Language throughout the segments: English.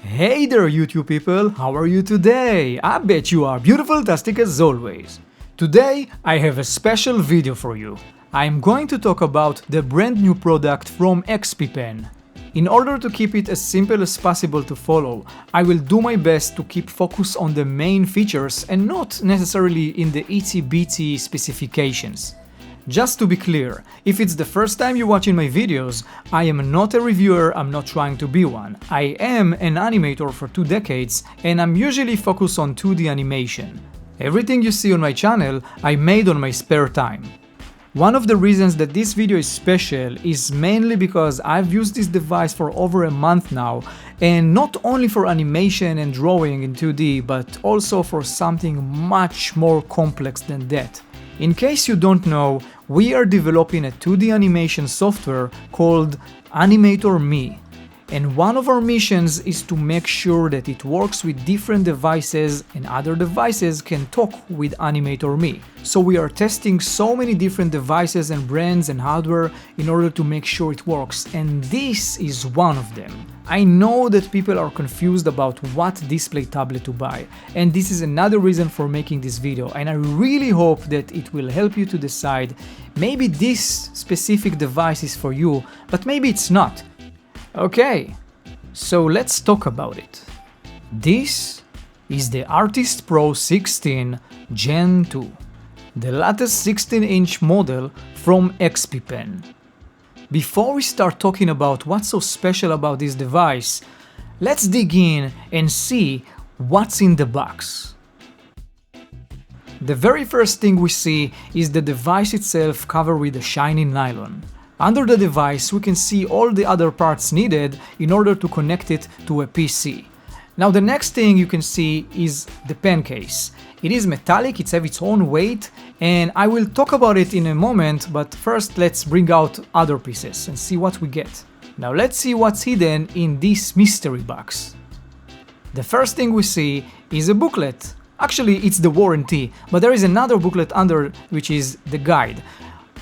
Hey there YouTube people, how are you today? I bet you are beautiful-tastic as always. Today I have a special video for you. I'm going to talk about the brand new product from XPPen. In order to keep it as simple as possible to follow, I will do my best to keep focus on the main features and not necessarily in the itsy-bitsy specifications. Just to be clear, if it's the first time you're watching my videos, I am not a reviewer, I'm not trying to be one. I am an animator for 2 decades and I'm usually focused on 2D animation. Everything you see on my channel, I made on my spare time. One of the reasons that this video is special is mainly because I've used this device for over a month now, and not only for animation and drawing in 2D, but also for something much more complex than that. In case you don't know, we are developing a 2D animation software called AnimatorME, and one of our missions is to make sure that it works with different devices and other devices can talk with AnimatorME. So we are testing so many different devices and brands and hardware in order to make sure it works, and this is one of them. I know that people are confused about what display tablet to buy, and this is another reason for making this video, and I really hope that it will help you to decide maybe this specific device is for you, but maybe it's not. Okay, so let's talk about it. This is the Artist Pro 16 Gen 2, the latest 16-inch model from XPPen. Before we start talking about what's so special about this device, let's dig in and see what's in the box. The very first thing we see is the device itself covered with a shiny nylon. Under the device we can see all the other parts needed in order to connect it to a PC. Now the next thing you can see is the pen case. It is metallic, it has its own weight, and I will talk about it in a moment, but first let's bring out other pieces and see what we get. Now let's see what's hidden in this mystery box. The first thing we see is a booklet. Actually it's the warranty, but there is another booklet under which is the guide.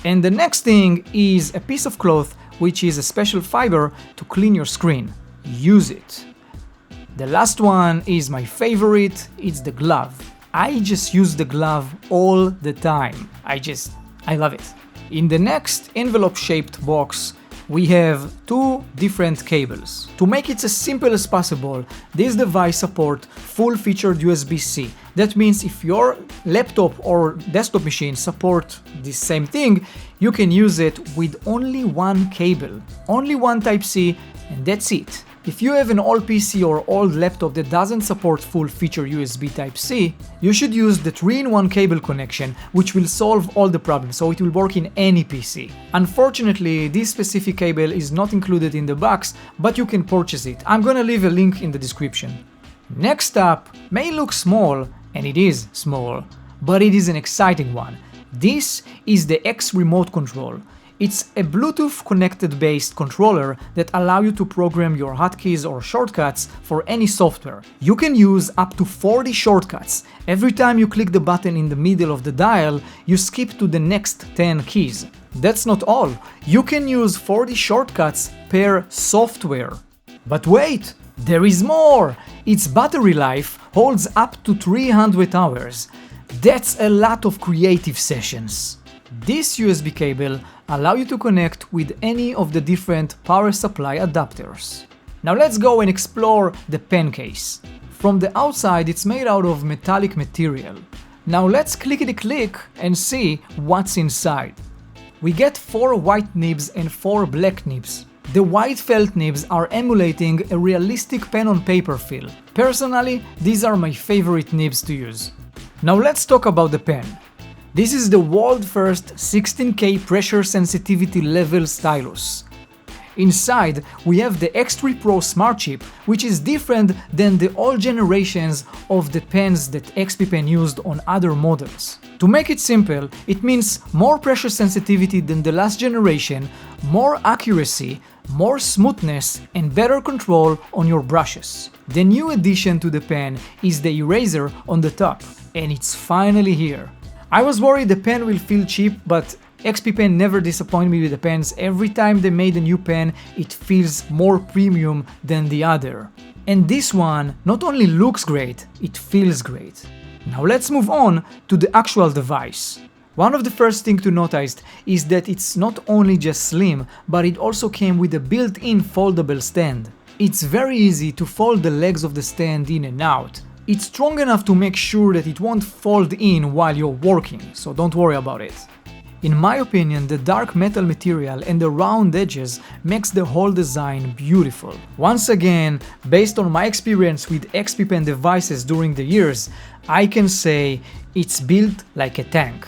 And the next thing is a piece of cloth which is a special fiber to clean your screen. Use it. The last one is my favorite, it's the glove. I just use the glove all the time. I love it. In the next envelope-shaped box, we have 2 different cables. To make it as simple as possible, this device supports full-featured USB-C. That means if your laptop or desktop machine support the same thing, you can use it with only one cable, only one Type-C, and that's it. If you have an old PC or old laptop that doesn't support full-feature USB Type-C, you should use the 3-in-1 cable connection, which will solve all the problems, so it will work in any PC. Unfortunately, this specific cable is not included in the box, but you can purchase it. I'm gonna leave a link in the description. Next up may look small, and it is small, but it is an exciting one. This is the X remote control. It's a Bluetooth connected based controller that allows you to program your hotkeys or shortcuts for any software. You can use up to 40 shortcuts. Every time you click the button in the middle of the dial, you skip to the next 10 keys. That's not all. You can use 40 shortcuts per software. But wait, there is more! Its battery life holds up to 300 hours. That's a lot of creative sessions. This USB cable allows you to connect with any of the different power supply adapters. Now let's go and explore the pen case. From the outside it's made out of metallic material. Now let's clickety-click and see what's inside. We get 4 white nibs and 4 black nibs. The white felt nibs are emulating a realistic pen on paper feel. Personally, these are my favorite nibs to use. Now let's talk about the pen. This is the world first 16K pressure sensitivity level stylus. Inside we have the X3 Pro Smart Chip, which is different than the old generations of the pens that XPPen used on other models. To make it simple, it means more pressure sensitivity than the last generation, more accuracy, more smoothness, and better control on your brushes. The new addition to the pen is the eraser on the top, and it's finally here. I was worried the pen will feel cheap, but XPPen never disappointed me with the pens. Every time they made a new pen, it feels more premium than the other. And this one not only looks great, it feels great. Now let's move on to the actual device. One of the first things to notice is that it's not only just slim, but it also came with a built-in foldable stand. It's very easy to fold the legs of the stand in and out. It's strong enough to make sure that it won't fold in while you're working, so don't worry about it. In my opinion, the dark metal material and the round edges makes the whole design beautiful. Once again, based on my experience with XPPen devices during the years, I can say it's built like a tank.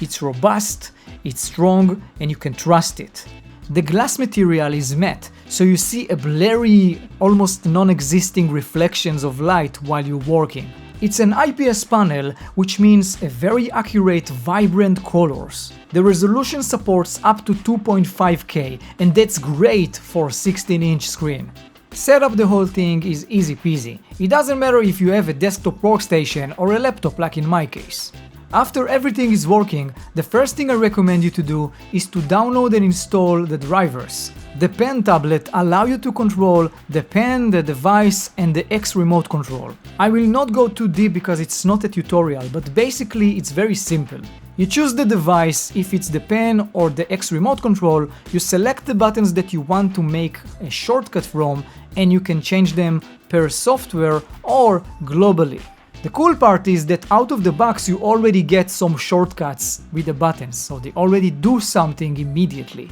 It's robust, it's strong, and you can trust it. The glass material is matte, so you see a blurry, almost non-existing reflections of light while you're working. It's an IPS panel, which means a very accurate, vibrant colors. The resolution supports up to 2.5K, and that's great for a 16-inch screen. Set up the whole thing is easy peasy. It doesn't matter if you have a desktop workstation or a laptop like in my case. After everything is working, the first thing I recommend you to do is to download and install the drivers. The pen tablet allows you to control the pen, the device, and the X remote control. I will not go too deep because it's not a tutorial, but basically it's very simple. You choose the device, if it's the pen or the X remote control, you select the buttons that you want to make a shortcut from, and you can change them per software or globally. The cool part is that out of the box you already get some shortcuts with the buttons, so they already do something immediately.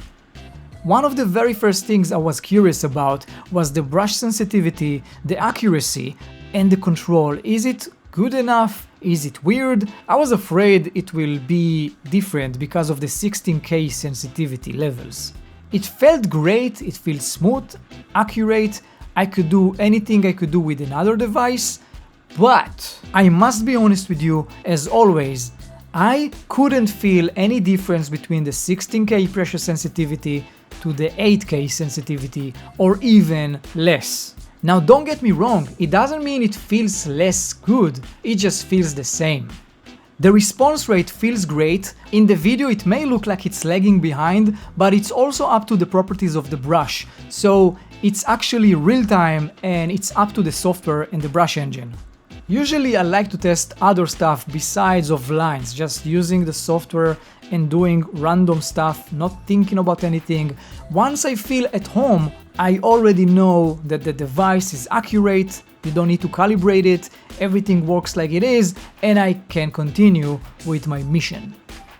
One of the very first things I was curious about was the brush sensitivity, the accuracy, and the control. Is it good enough? Is it weird? I was afraid it will be different because of the 16K sensitivity levels. It felt great, it feels smooth, accurate. I could do anything I could do with another device. But I must be honest with you, as always, I couldn't feel any difference between the 16K pressure sensitivity to the 8K sensitivity, or even less. Now don't get me wrong, it doesn't mean it feels less good, it just feels the same. The response rate feels great. In the video it may look like it's lagging behind, but it's also up to the properties of the brush, so it's actually real time and it's up to the software and the brush engine. Usually I like to test other stuff besides of lines, just using the software and doing random stuff, not thinking about anything. Once I feel at home, I already know that the device is accurate, you don't need to calibrate it, everything works like it is, and I can continue with my mission.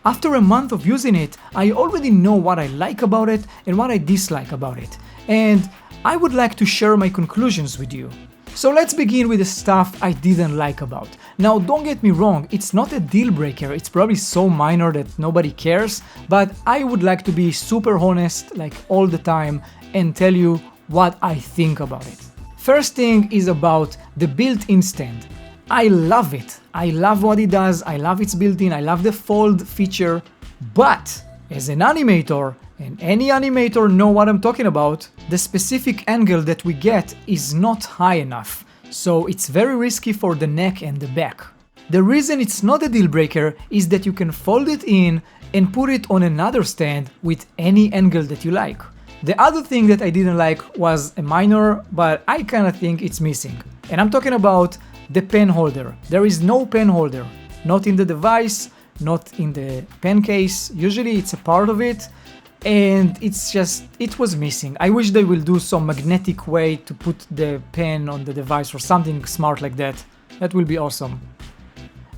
After a month of using it, I already know what I like about it and what I dislike about it, and I would like to share my conclusions with you. So let's begin with the stuff I didn't like about. Now don't get me wrong, it's not a deal breaker, it's probably so minor that nobody cares, but I would like to be super honest like all the time and tell you what I think about it. First thing is about the built-in stand. I love it, I love what it does, I love its built-in, I love the fold feature, but as an animator, and any animator know what I'm talking about, the specific angle that we get is not high enough, so it's very risky for the neck and the back. The reason it's not a deal breaker is that you can fold it in and put it on another stand with any angle that you like. The other thing that I didn't like was a minor, but I kinda think it's missing. And I'm talking about the pen holder. There is no pen holder, not in the device, not in the pen case. Usually it's a part of it, and it was missing. I wish they will do some magnetic way to put the pen on the device or something smart like that. That will be awesome.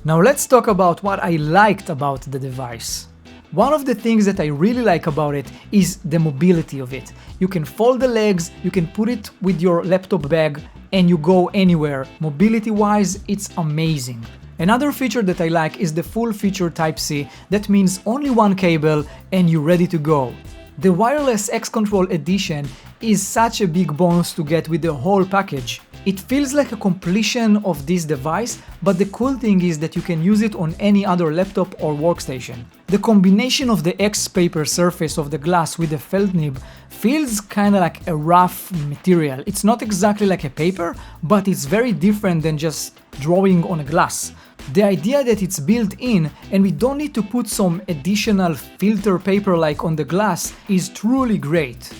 Now let's talk about what I liked about the device. One of the things that I really like about it is the mobility of it. You can fold the legs, you can put it with your laptop bag, and you go anywhere. Mobility wise, it's amazing. Another feature that I like is the full feature Type-C. That means only one cable and you're ready to go. The wireless X-Control edition is such a big bonus to get with the whole package. It feels like a completion of this device, but the cool thing is that you can use it on any other laptop or workstation. The combination of the X paper surface of the glass with the felt nib feels kinda like a rough material. It's not exactly like a paper, but it's very different than just drawing on a glass. The idea that it's built in and we don't need to put some additional filter paper like on the glass is truly great.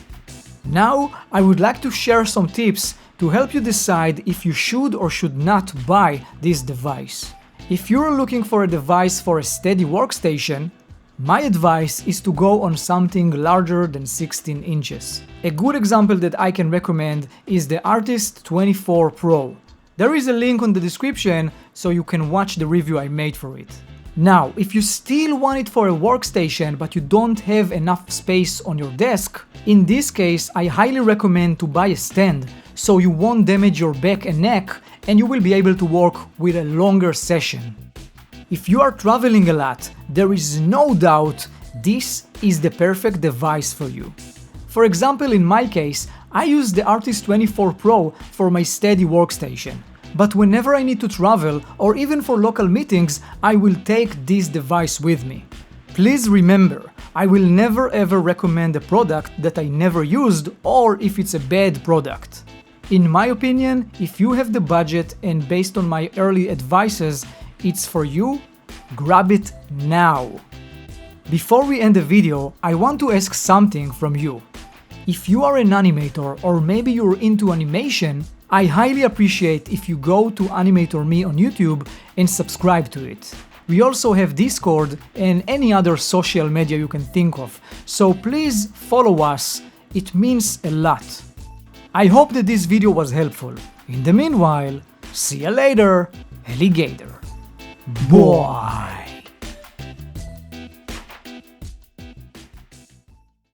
Now I would like to share some tips to help you decide if you should or should not buy this device. If you're looking for a device for a steady workstation, my advice is to go on something larger than 16 inches. A good example that I can recommend is the Artist 24 Pro. There is a link on the description so you can watch the review I made for it. Now, if you still want it for a workstation but you don't have enough space on your desk, in this case I highly recommend to buy a stand so you won't damage your back and neck and you will be able to work with a longer session. If you are traveling a lot, there is no doubt this is the perfect device for you. For example, in my case, I use the Artist 24 Pro for my steady workstation. But whenever I need to travel, or even for local meetings, I will take this device with me. Please remember, I will never ever recommend a product that I never used or if it's a bad product. In my opinion, if you have the budget and based on my early advices, it's for you, grab it now. Before we end the video, I want to ask something from you. If you are an animator or maybe you're into animation, I highly appreciate if you go to AnimatorME on YouTube and subscribe to it. We also have Discord and any other social media you can think of, so please follow us, it means a lot. I hope that this video was helpful. In the meanwhile, see you later, alligator. Bye!